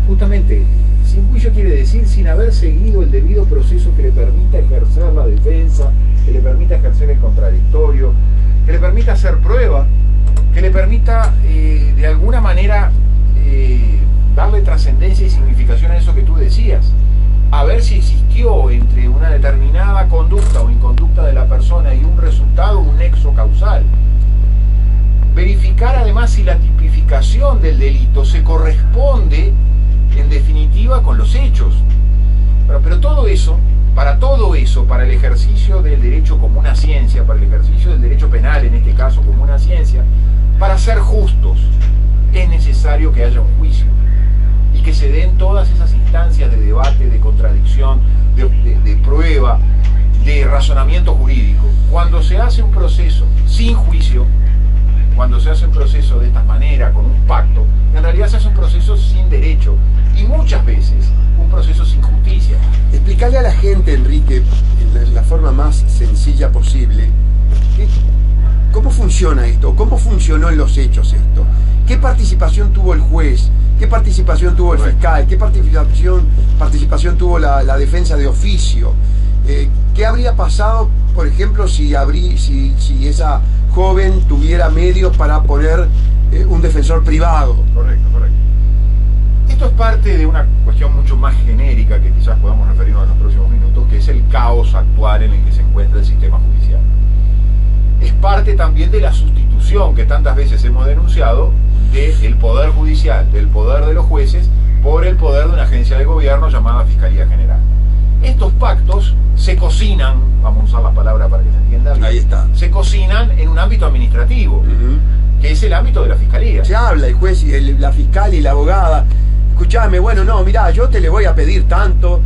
Justamente, sin juicio quiere decir sin haber seguido el debido proceso que le permita ejercer la defensa, que le permita ejercer el contradictorio, que le permita hacer prueba, que le permita de alguna manera darle trascendencia y significación a eso que tú decías, a ver si existió entre una determinada conducta o inconducta de la persona y un resultado, un nexo causal. Verificar además si la tipificación del delito se corresponde en definitiva con los hechos. Pero todo eso, para el ejercicio del derecho como una ciencia, para el ejercicio del derecho penal en este caso como una ciencia, para ser justos es necesario que haya un juicio y que se den todas esas instancias de debate, de contradicción, de prueba, de razonamiento jurídico. Cuando se hace un proceso sin juicio, cuando se hace un proceso de esta manera, con un pacto, en realidad se hace un proceso sin derecho y muchas veces un proceso sin justicia. Explicarle a la gente, Enrique, en la forma más sencilla posible, ¿cómo funciona esto? ¿Cómo funcionó en los hechos esto? ¿Qué participación tuvo el juez? ¿Qué participación tuvo el fiscal? ¿Qué participación tuvo la defensa de oficio? ¿Qué habría pasado, por ejemplo, si esa joven tuviera medios para poner un defensor privado? Correcto. Esto es parte de una cuestión mucho más genérica que quizás podamos referirnos en los próximos minutos, que es el caos actual en el que se encuentra el sistema judicial. Es parte también de la sustitución que tantas veces hemos denunciado del poder judicial, del poder de los jueces, por el poder de una agencia de gobierno llamada Fiscalía General. Estos pactos se cocinan, vamos a usar la palabra para que se entienda bien, ahí está, se cocinan en un ámbito administrativo, que es el ámbito de la Fiscalía. Se habla el juez y la fiscal y la abogada. Escuchame, bueno, no, mirá, yo te le voy a pedir tanto,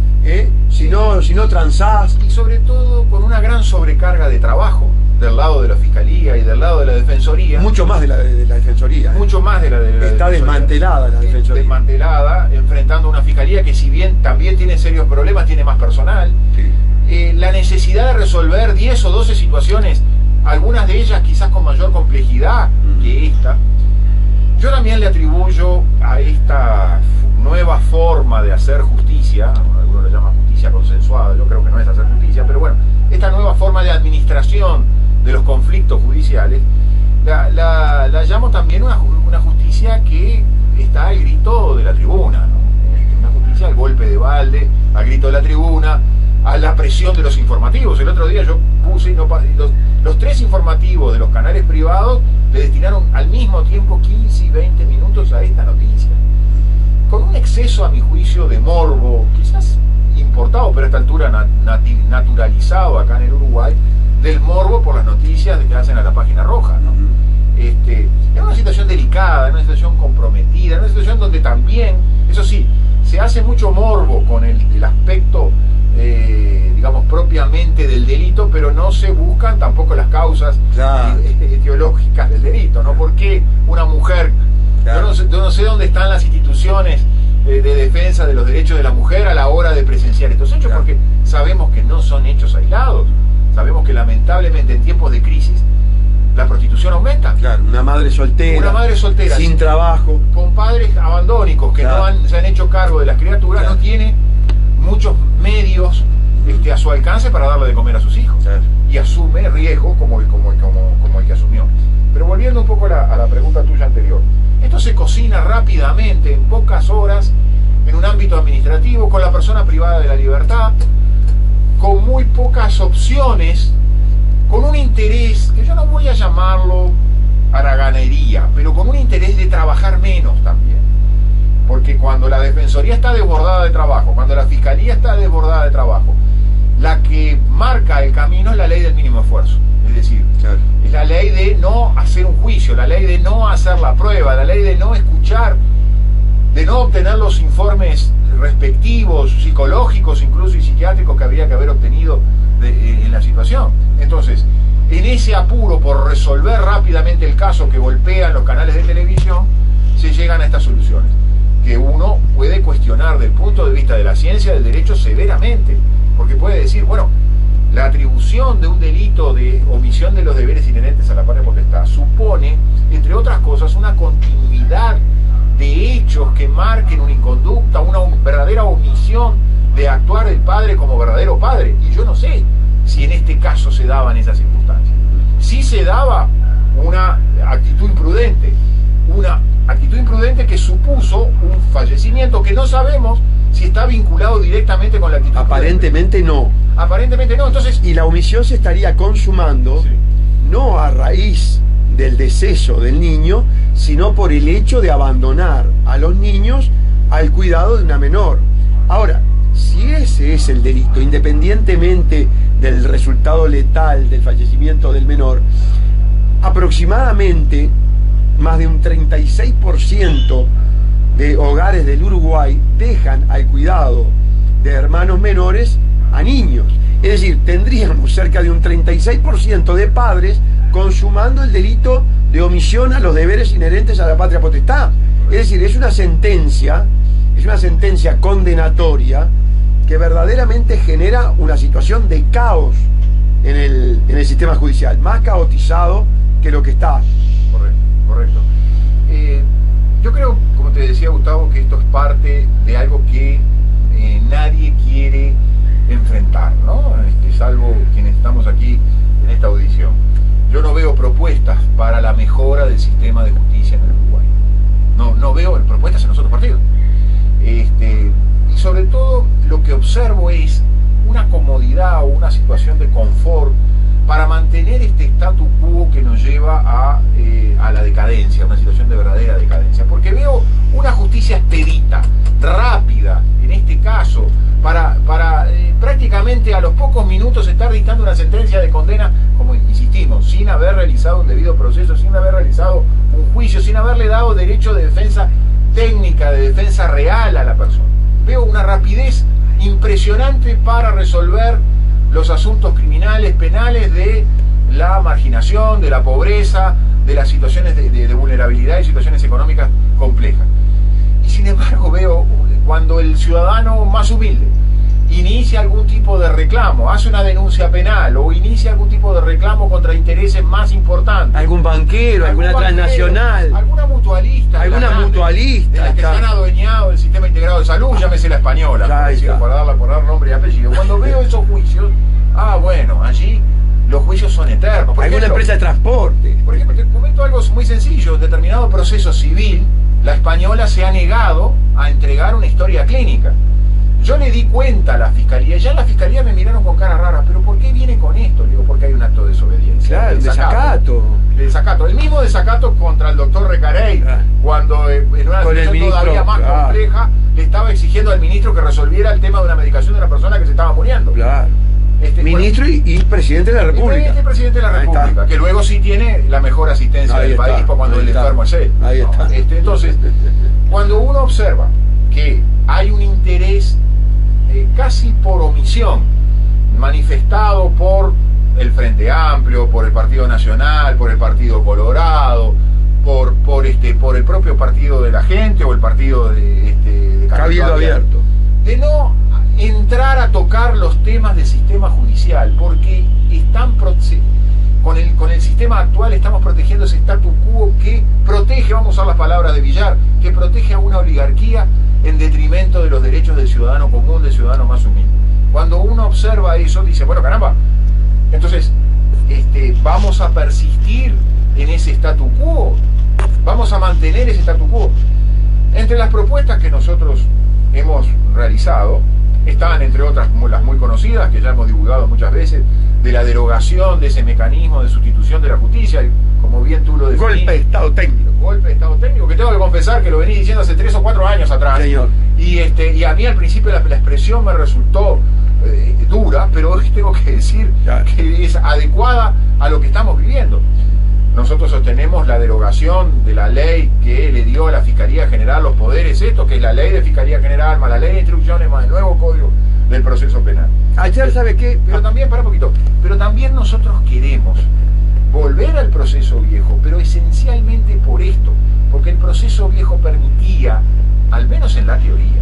si no transás. Y sobre todo con una gran sobrecarga de trabajo del lado de la Fiscalía y del lado de la Defensoría. Mucho más de la Defensoría. Mucho más de la Está desmantelada la Defensoría. Desmantelada, enfrentando una Fiscalía que si bien también tiene serios problemas, tiene más personal. Sí. La necesidad de resolver 10 o 12 situaciones, algunas de ellas quizás con mayor complejidad que esta. Yo también le atribuyo a esta nueva forma de hacer justicia, algunos le llaman justicia consensuada, yo creo que no es hacer justicia, pero bueno, esta nueva forma de administración de los conflictos judiciales, la llamo también una justicia que está al grito de la tribuna, ¿no? Una justicia al golpe de balde, al grito de la tribuna, a la presión de los informativos. El otro día yo puse los 3 informativos de los canales privados le destinaron al mismo tiempo 15 y 20 minutos a esta noticia, con un exceso a mi juicio de morbo, quizás importado, pero a esta altura naturalizado acá en el Uruguay, del morbo por las noticias que hacen a la página roja, ¿no? Es una situación delicada, es una situación comprometida, es una situación donde también, eso sí, se hace mucho morbo con el aspecto digamos propiamente del delito, pero no se buscan tampoco las causas etiológicas del delito, ¿no? ¿Por qué una mujer, yo no sé dónde están las instituciones de defensa de los derechos de la mujer a la hora de presenciar estos hechos? Porque sabemos que no son hechos aislados, sabemos que lamentablemente en tiempos de crisis la prostitución aumenta. Claro, una madre soltera sin trabajo, con padres abandónicos que se han hecho cargo de las criaturas, no tiene muchos medios a su alcance para darle de comer a sus hijos, y asume riesgos como el que asumió. Pero volviendo un poco a la pregunta tuya anterior, esto se cocina rápidamente, en pocas horas, en un ámbito administrativo, con la persona privada de la libertad, con muy pocas opciones, con un interés, que yo no voy a llamarlo haraganería, pero con un interés de trabajar menos también. Porque cuando la Defensoría está desbordada de trabajo, cuando la Fiscalía está desbordada de trabajo, la que marca el camino es la ley del mínimo esfuerzo. Es decir, es la ley de no hacer un juicio, la ley de no hacer la prueba, la ley de no escuchar, de no obtener los informes respectivos, psicológicos incluso y psiquiátricos que habría que haber obtenido en la situación. Entonces, en ese apuro por resolver rápidamente el caso que golpean los canales de televisión, se llegan a estas soluciones, que uno puede cuestionar desde el punto de vista de la ciencia del derecho severamente, porque puede decir, bueno, la atribución de un delito de omisión de los deberes inherentes a la patria potestad supone, entre otras cosas, una continuidad de hechos que marquen una inconducta padre como verdadero padre. Y yo no sé si en este caso se daban esas circunstancias. Sí se daba una actitud imprudente que supuso un fallecimiento que no sabemos si está vinculado directamente con la actitud Aparentemente prudente. no. Aparentemente no. Entonces, y la omisión se estaría consumando, sí, no a raíz del deceso del niño, sino por el hecho de abandonar a los niños al cuidado de una menor. Ahora, si ese es el delito, independientemente del resultado letal del fallecimiento del menor, aproximadamente más de un 36% de hogares del Uruguay dejan al cuidado de hermanos menores a niños. Es decir, tendríamos cerca de un 36% de padres consumando el delito de omisión a los deberes inherentes a la patria potestad. Es decir, es una sentencia condenatoria que verdaderamente genera una situación de caos en el sistema judicial, más caotizado que lo que está. Correcto. Yo creo, como te decía Gustavo, que esto es parte de algo que nadie quiere enfrentar, ¿no? Salvo quienes estamos aquí en esta audición. Yo no veo propuestas para la mejora del sistema de justicia en el Uruguay. No veo propuestas en los otros partidos. Y sobre todo lo que observo es una comodidad o una situación de confort para mantener este statu quo que nos lleva a la decadencia, una situación de verdadera decadencia. Porque veo una justicia expedita, rápida, en este caso, para prácticamente a los pocos minutos estar dictando una sentencia de condena, como insistimos, sin haber realizado un debido proceso, sin haber realizado un juicio, sin haberle dado derecho de defensa técnica, de defensa real a la persona. Veo una rapidez impresionante para resolver los asuntos criminales, penales, de la marginación, de la pobreza, de las situaciones de vulnerabilidad y situaciones económicas complejas. Y sin embargo veo cuando el ciudadano más humilde inicia algún tipo de reclamo, hace una denuncia penal o inicia algún tipo de reclamo contra intereses más importantes. Algún banquero, alguna transnacional. Alguna mutualista. De las que se han adueñado del sistema integrado de salud, llámese la española, por dar nombre y apellido. Cuando veo esos juicios, bueno, allí los juicios son eternos. Por alguna ejemplo, empresa de transporte. Por ejemplo, te comento algo muy sencillo. En determinado proceso civil, la española se ha negado a entregar una historia clínica. Yo le di cuenta a la fiscalía, ya en la fiscalía me miraron con cara rara, pero ¿por qué viene con esto? Le digo, porque hay un acto de desobediencia. Claro, de desacato. El mismo desacato contra el doctor Recarey, cuando en una situación todavía más compleja, le estaba exigiendo al ministro que resolviera el tema de una medicación de una persona que se estaba muriendo. Claro. Ministro y presidente de la República. Y presidente de la República, que luego sí tiene la mejor asistencia del país cuando el enfermo es él. Ahí está. Entonces, cuando uno observa que hay un interés casi por omisión manifestado por el Frente Amplio, por el Partido Nacional, por el Partido Colorado, por el propio partido de la gente o el partido de Cabildo Abierto, de no entrar a tocar los temas del sistema judicial, porque están con el sistema actual estamos protegiendo ese statu quo que protege, vamos a usar las palabras de Villar, que protege a una oligarquía en detrimento de los derechos del ciudadano común, del ciudadano más humilde. Cuando uno observa eso, dice, bueno, caramba, entonces vamos a persistir en ese statu quo, vamos a mantener ese statu quo. Entre las propuestas que nosotros hemos realizado estaban, entre otras, las muy conocidas, que ya hemos divulgado muchas veces, de la derogación de ese mecanismo de sustitución de la justicia, como bien tú lo definís. Golpe de Estado técnico. Golpe de Estado técnico, que tengo que confesar que lo venís diciendo hace 3 o 4 años atrás. Señor. Y a mí al principio la expresión me resultó dura, pero hoy tengo que decir que es adecuada a lo que estamos viviendo. Nosotros sostenemos la derogación de la ley que le dio a la Fiscalía General los poderes estos, que es la ley de Fiscalía General, más la ley de instrucciones, más el nuevo código del proceso penal. Ayer, ¿sabe qué? Pero también, para un poquito, pero también nosotros queremos volver al proceso viejo, pero esencialmente por esto, porque el proceso viejo permitía, al menos en la teoría,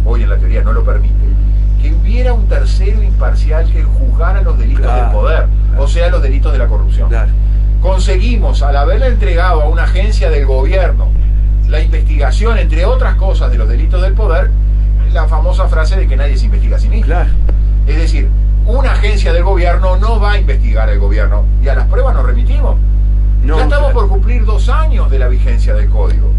hoy en la teoría no lo permite, que hubiera un tercero imparcial que juzgara los delitos del poder, o sea, los delitos de la corrupción. Conseguimos, al haberle entregado a una agencia del gobierno la investigación, entre otras cosas, de los delitos del poder, la famosa frase de que nadie se investiga a sí mismo. Claro. Es decir, una agencia del gobierno no va a investigar al gobierno, y a las pruebas nos remitimos. No, ya estamos claro. por cumplir 2 años de la vigencia del código.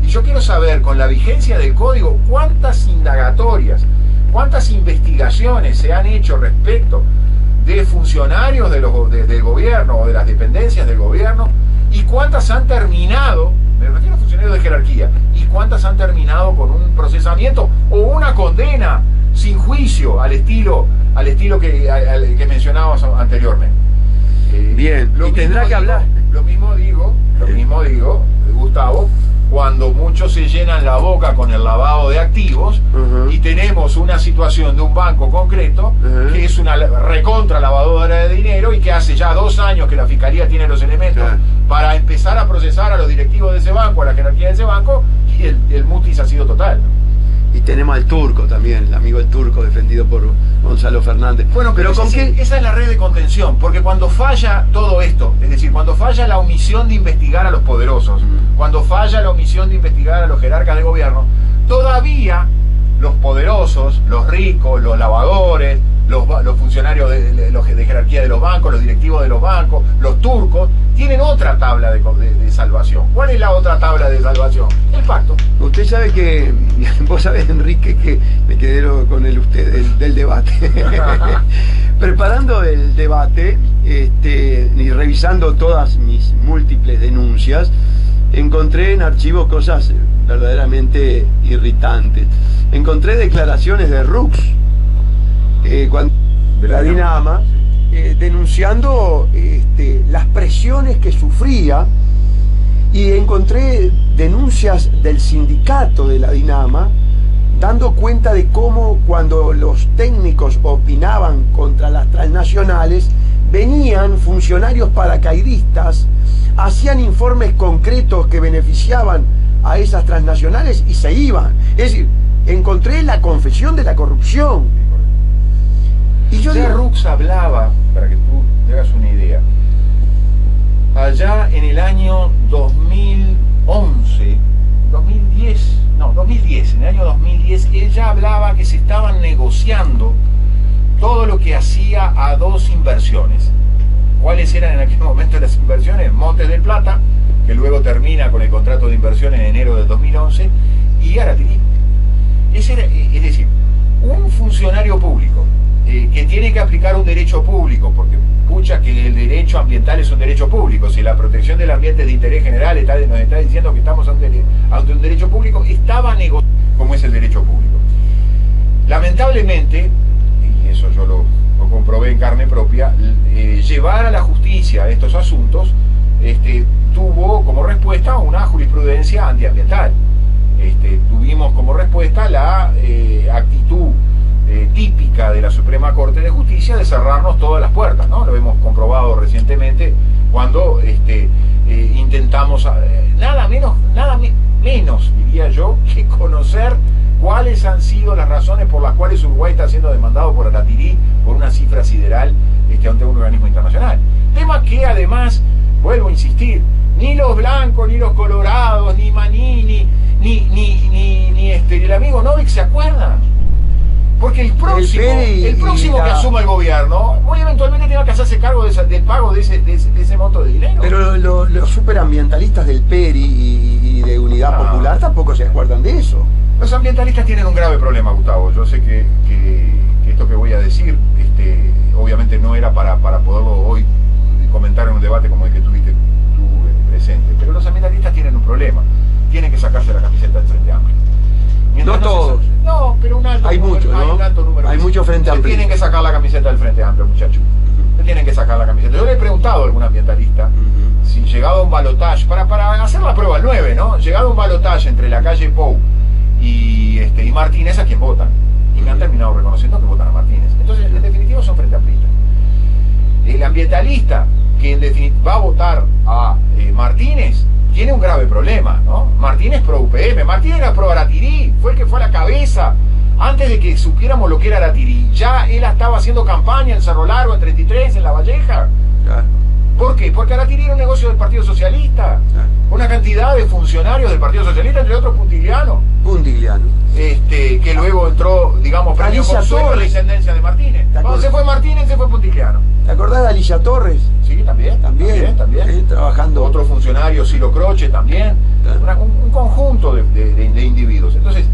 Y yo quiero saber, con la vigencia del código, cuántas indagatorias, cuántas investigaciones se han hecho respecto de funcionarios del gobierno o de las dependencias del gobierno, y cuántas han terminado, me refiero a funcionarios de jerarquía, y cuántas han terminado con un procesamiento o una condena sin juicio al estilo que mencionábamos anteriormente. Bien, y tendrá que hablar. Lo mismo digo, Gustavo, cuando muchos se llenan la boca con el lavado de activos, y tenemos una situación de un banco concreto que es una recontra lavadora de dinero, y que hace ya 2 años que la Fiscalía tiene los elementos para empezar a procesar a los directivos de ese banco, a la jerarquía de ese banco, y el mutis ha sido total. Y tenemos al Turco también, el amigo del Turco, defendido por Gonzalo Fernández. Bueno, pero esa es la red de contención, porque cuando falla todo esto, es decir, cuando falla la omisión de investigar a los poderosos, cuando falla la omisión de investigar a los jerarcas de gobierno, todavía los poderosos, los ricos, los lavadores, los funcionarios de jerarquía de los bancos, los directivos de los bancos, los turcos, tienen otra tabla de salvación. ¿Cuál es la otra tabla de salvación? El pacto. Usted sabe que, vos sabés, Enrique, que me quedé con del debate. Preparando el debate y revisando todas mis múltiples denuncias, encontré en archivos cosas verdaderamente irritantes. Encontré declaraciones de Rux, cuando la Dinama, denunciando las presiones que sufría, y encontré denuncias del sindicato de la Dinama dando cuenta de cómo, cuando los técnicos opinaban contra las transnacionales, venían funcionarios paracaidistas, hacían informes concretos que beneficiaban a esas transnacionales y se iban. Es decir, encontré la confesión de la corrupción. Y yo ya digo, Rux hablaba, para que tú te hagas una idea, allá en el año 2011, 2010, en el año 2010, él ya hablaba que se estaban negociando todo lo que hacía a 2 inversiones. ¿Cuáles eran en aquel momento las inversiones? Montes del Plata, que luego termina con el contrato de inversión en enero del 2011, y Aratirí. Es decir, un funcionario público que tiene que aplicar un derecho público, porque pucha que el derecho ambiental es un derecho público, si la protección del ambiente es de interés general, nos está diciendo que estamos ante un derecho público, estaba negociando como es el derecho público. Lamentablemente, y eso yo lo comprobé en carne propia, llevar a la justicia estos asuntos tuvo como respuesta una jurisprudencia antiambiental. Tuvimos como respuesta la actitud típica de la Suprema Corte de Justicia de cerrarnos todas las puertas, ¿no? Lo hemos comprobado recientemente cuando intentamos nada menos, diría yo, que conocer cuáles han sido las razones por las cuales Uruguay está siendo demandado por Aratirí por una cifra sideral ante un organismo internacional. Tema que además, vuelvo a insistir, ni los blancos, ni los colorados, ni Manini, ni el amigo Novik se acuerdan. Porque el próximo que asuma el gobierno muy eventualmente tenga que hacerse cargo del pago de ese monto de dinero. Pero los superambientalistas del PERI y de Unidad Popular tampoco se acuerdan de eso. Los ambientalistas tienen un grave problema, Gustavo. Yo sé que esto que voy a decir obviamente no era para poderlo hoy comentar en un debate como el que tuviste tú presente, pero los ambientalistas tienen un problema. Tienen que sacarse la camiseta del Frente Amplio. No todos. No, pero un alto hay número. Mucho, ¿no? Hay un alto número. Hay mucho Frente Amplio. Tienen que sacar la camiseta del Frente Amplio, muchachos. Tienen que sacar la camiseta. Yo le he preguntado a algún ambientalista si llegado a un balotaje, para hacer la prueba al 9, ¿no? Llegado a un balotaje entre la calle Pou y Martínez, ¿a quién votan? Y me han terminado reconociendo que votan a Martínez. Entonces, en definitiva, son Frente Amplistas. El ambientalista que va a votar a Martínez tiene un grave problema, ¿no? Martínez pro UPM, Martínez era pro Aratirí, fue el que fue a la cabeza. Antes de que supiéramos lo que era Aratirí, ya él estaba haciendo campaña en Cerro Largo, en 33, en La Valleja. Claro. ¿Por qué? Porque Aratirí era un negocio del Partido Socialista. Una cantidad cantidad de funcionarios del Partido Socialista, entre otros Puntigliano. Puntigliano. Que luego entró, digamos, premio Alicia consuelo a la Torres. descendencia de Martínez. Cuando se fue Martínez, se fue Puntigliano. ¿Te acordás de Alicia Torres? Sí, también. Trabajando. Otro funcionario, Silo Croce, también. Claro. Un conjunto de individuos. Entonces,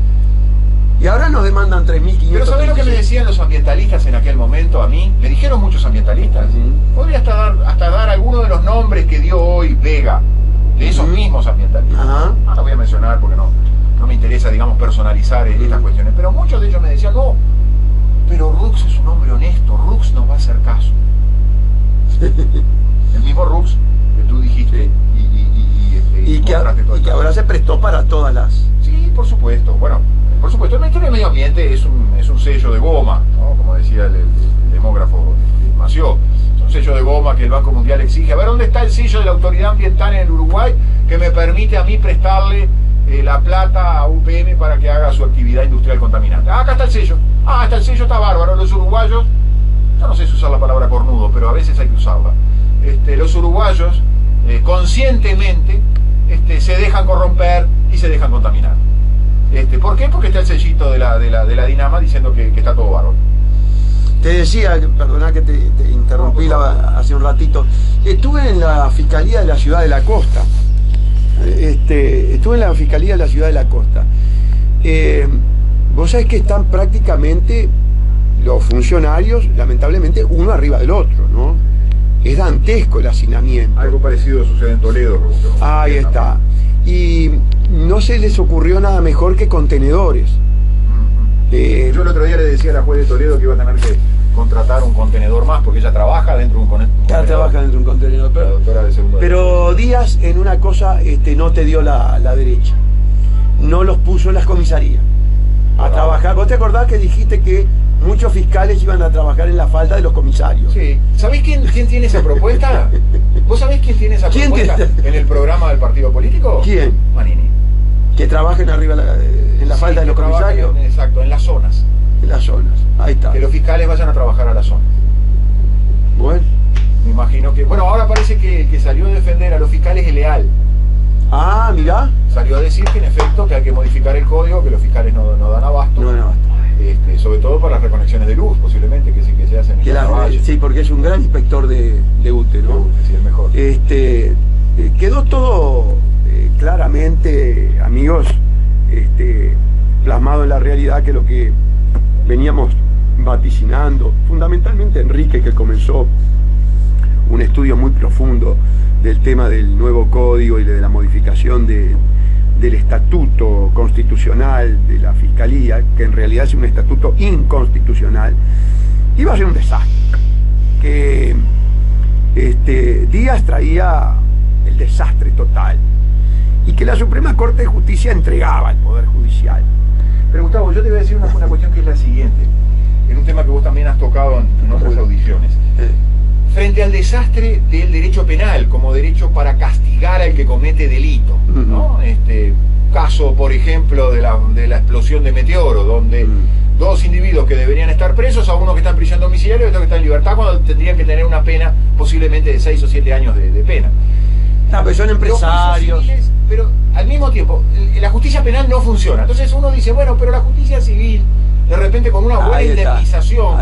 Y ahora nos demandan 3.500. pero ¿sabés lo que me decían los ambientalistas en aquel momento a mí? Me dijeron muchos ambientalistas. Podría hasta dar algunos de los nombres que dio hoy Vega, de esos mismos ambientalistas. Ajá. No lo voy a mencionar porque no me interesa, digamos, personalizar estas cuestiones. Pero muchos de ellos me decían, no, pero Rux es un hombre honesto, Rux no va a hacer caso. El mismo Rux que tú dijiste Y que ahora se prestó para todas las... Sí, por supuesto. Bueno, por supuesto, el Ministerio del Medio Ambiente es un sello de goma, ¿no? Como decía el demógrafo Mació. Es un sello de goma que el Banco Mundial exige. A ver, ¿dónde está el sello de la autoridad ambiental en el Uruguay que me permite a mí prestarle la plata a UPM para que haga su actividad industrial contaminante? Acá está el sello. Está el sello, está bárbaro. Los uruguayos, yo no sé si usar la palabra cornudo, pero a veces hay que usarla. Los uruguayos, conscientemente, se dejan corromper y se dejan contaminar. ¿Por qué? Porque está el sellito de la Dinama diciendo que está todo bárbaro. Te decía, perdona que te interrumpí hace un ratito, estuve en la Fiscalía de la Ciudad de la Costa. Estuve en la Fiscalía de la Ciudad de la Costa. Vos sabés que están prácticamente los funcionarios, lamentablemente, uno arriba del otro, ¿no? Es dantesco el hacinamiento. Algo parecido sucede en Toledo. Ahí está. Y no se les ocurrió nada mejor que contenedores. Yo el otro día le decía a la juez de Toledo que iba a tener que contratar un contenedor más porque ella trabaja dentro de un contenedor. Ya trabaja dentro de un contenedor. La doctora de segundo Pero Díaz en una cosa no te dio la derecha. No los puso en las comisarías a trabajar. ¿Vos te acordás que dijiste que muchos fiscales iban a trabajar en la falta de los comisarios? Sí. ¿Sabés quién tiene esa propuesta? ¿Vos sabés quién tiene esa propuesta en el programa del partido político? ¿Quién? Manini. Que trabajen arriba en la falta de los comisarios. Exacto, en las zonas. En las zonas, ahí está. Que los fiscales vayan a trabajar a las zonas. Bueno. Me imagino que... Bueno, ahora parece que el que salió a defender a los fiscales es Leal. Mirá. Salió a decir que en efecto que hay que modificar el código, que los fiscales no dan abasto. No dan abasto. Sobre todo para las reconexiones de luz, posiblemente, que se hacen en sí, porque es un gran inspector de UTE, ¿no? Sí, el mejor. Quedó todo claramente, amigos, plasmado en la realidad, que lo que veníamos vaticinando, fundamentalmente Enrique, que comenzó un estudio muy profundo del tema del nuevo código y de la modificación del estatuto constitucional de la Fiscalía, que en realidad es un estatuto inconstitucional, iba a ser un desastre. Que Díaz traía el desastre total y que la Suprema Corte de Justicia entregaba al Poder Judicial. Pero Gustavo, yo te voy a decir una cuestión que es la siguiente, en un tema que vos también has tocado en otras audiciones. Frente al desastre del derecho penal como derecho para castigar al que comete delito, ¿no? Caso, por ejemplo, de la explosión de Meteoro, donde dos individuos que deberían estar presos, a uno que está en prisión domiciliaria y otro que está en libertad, cuando tendrían que tener una pena posiblemente de 6 o 7 años de pena. Pero son empresarios. Civiles, pero al mismo tiempo, la justicia penal no funciona. Entonces uno dice, bueno, pero la justicia civil, de repente con una buena indemnización,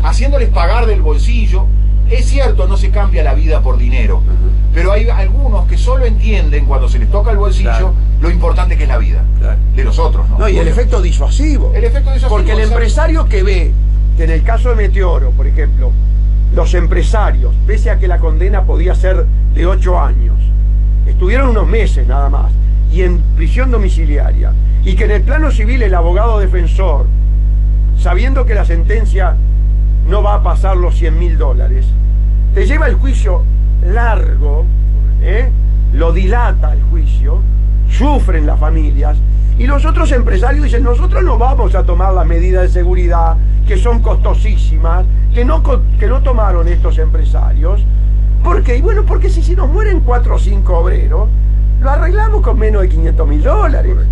haciéndoles pagar del bolsillo, es cierto, no se cambia la vida por dinero, pero hay algunos que solo entienden cuando se les toca el bolsillo lo importante que es la vida de los otros, ¿no? Y el efecto disuasivo. Porque el empresario que ve que en el caso de Meteoro, por ejemplo, los empresarios, pese a que la condena podía ser de 8 años, estuvieron unos meses nada más, y en prisión domiciliaria, y que en el plano civil el abogado defensor, sabiendo que la sentencia no va a pasar los $100.000, te lleva el juicio largo, lo dilata el juicio, sufren las familias, y los otros empresarios dicen, nosotros no vamos a tomar las medidas de seguridad, que son costosísimas, que no tomaron estos empresarios. ¿Por qué? Y bueno, porque si nos mueren 4 o 5 obreros, lo arreglamos con menos de $500.000.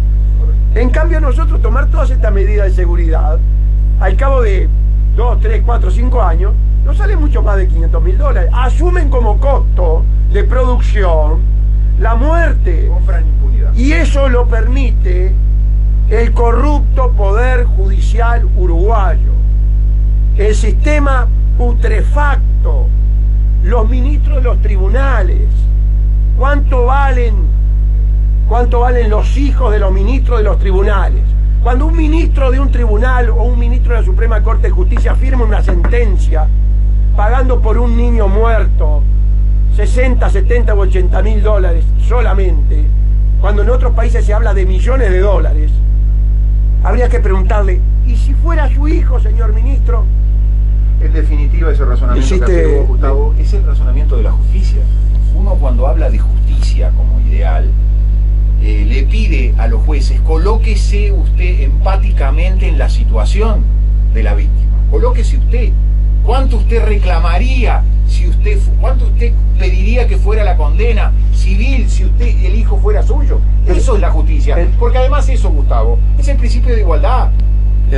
En cambio, nosotros tomar todas estas medidas de seguridad, al cabo de 2, 3, 4, 5 años, no sale mucho más de $500.000. Asumen como costo de producción la muerte eso lo permite el corrupto poder judicial uruguayo, el sistema putrefacto, los ministros de los tribunales. ¿Cuánto valen los hijos de los ministros de los tribunales? Cuando un ministro de un tribunal o un ministro de la Suprema Corte de Justicia firma una sentencia pagando por un niño muerto 60, 70 o 80 mil dólares solamente, cuando en otros países se habla de millones de dólares, habría que preguntarle, ¿y si fuera su hijo, señor ministro? En definitiva, ese razonamiento que hace vos, Gustavo, es el razonamiento de la justicia. Uno, cuando habla de justicia como ideal, le pide a los jueces, colóquese usted empáticamente en la situación de la víctima. Colóquese usted. ¿Cuánto usted reclamaría cuánto usted pediría que fuera la condena civil si el hijo fuera suyo? Eso es la justicia. Porque además eso, Gustavo, es el principio de igualdad.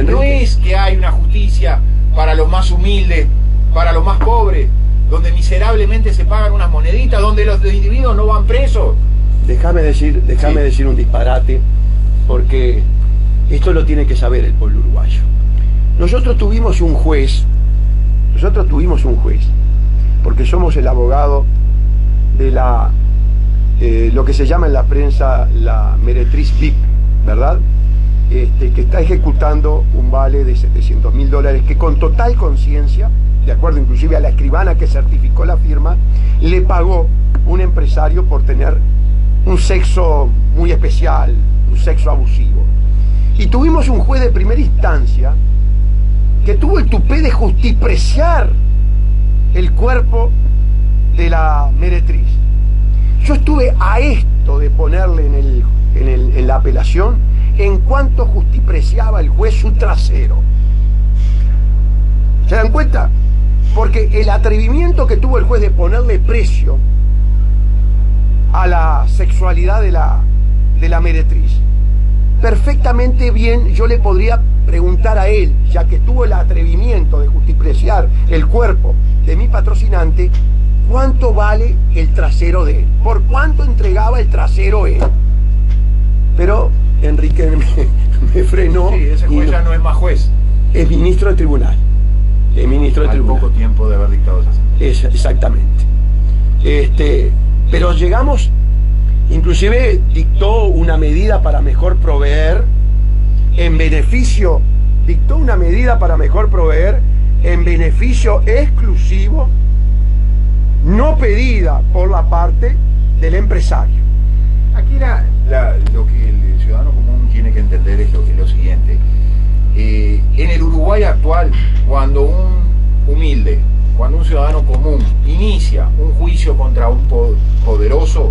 No es que hay una justicia para los más humildes, para los más pobres, donde miserablemente se pagan unas moneditas, donde los individuos no van presos. Déjame decir un disparate, porque esto lo tiene que saber el pueblo uruguayo. Nosotros tuvimos un juez, porque somos el abogado de lo que se llama en la prensa la meretriz VIP, ¿verdad? Que está ejecutando un vale de 700 mil dólares que con total conciencia, de acuerdo inclusive a la escribana que certificó la firma, le pagó un empresario por tener un sexo muy especial, un sexo abusivo. Y tuvimos un juez de primera instancia que tuvo el tupé de justipreciar el cuerpo de la meretriz. Yo estuve a esto de ponerle en la apelación en cuanto justipreciaba el juez su trasero. ¿Se dan cuenta? Porque el atrevimiento que tuvo el juez de ponerle precio a la sexualidad de la meretriz, perfectamente bien yo le podría preguntar a él, ya que tuvo el atrevimiento de justipreciar el cuerpo de mi patrocinante, ¿cuánto vale el trasero de él? ¿Por cuánto entregaba el trasero él? Pero Enrique me frenó. Sí, ese juez ya no es más juez. Es ministro del tribunal. Es ministro del tribunal. Al poco tiempo de haber dictado esa sentencia. Exactamente. Pero llegamos, inclusive dictó una medida para mejor proveer en beneficio exclusivo, no pedida por la parte del empresario. Aquí lo que el ciudadano común tiene que entender es lo siguiente. En el Uruguay actual, cuando un ciudadano común inicia un juicio contra un poderoso,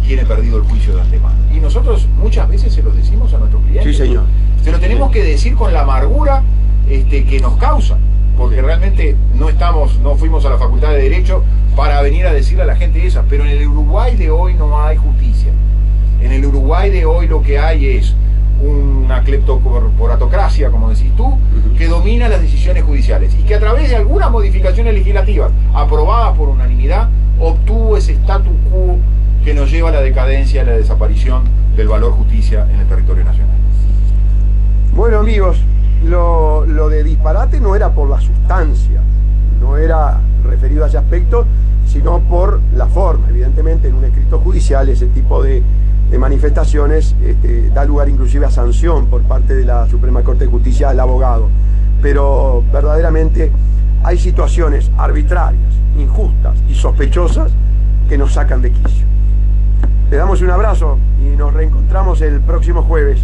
tiene perdido el juicio de antemano. Y nosotros muchas veces se lo decimos a nuestros clientes. Sí, señor. Se lo tenemos que decir con la amargura que nos causa, porque realmente no fuimos a la Facultad de Derecho para venir a decirle a la gente esas, pero en el Uruguay de hoy no hay justicia. En el Uruguay de hoy lo que hay es una cleptocorporatocracia, como decís tú, que domina las decisiones judiciales y que a través de algunas modificaciones legislativas aprobadas por unanimidad obtuvo ese statu quo que nos lleva a la decadencia y a la desaparición del valor justicia en el territorio nacional. Bueno, amigos, lo de disparate no era por la sustancia, no era referido a ese aspecto, sino por la forma. Evidentemente, en un escrito judicial ese tipo de manifestaciones da lugar inclusive a sanción por parte de la Suprema Corte de Justicia al abogado. Pero verdaderamente hay situaciones arbitrarias, injustas y sospechosas que nos sacan de quicio. Le damos un abrazo y nos reencontramos el próximo jueves.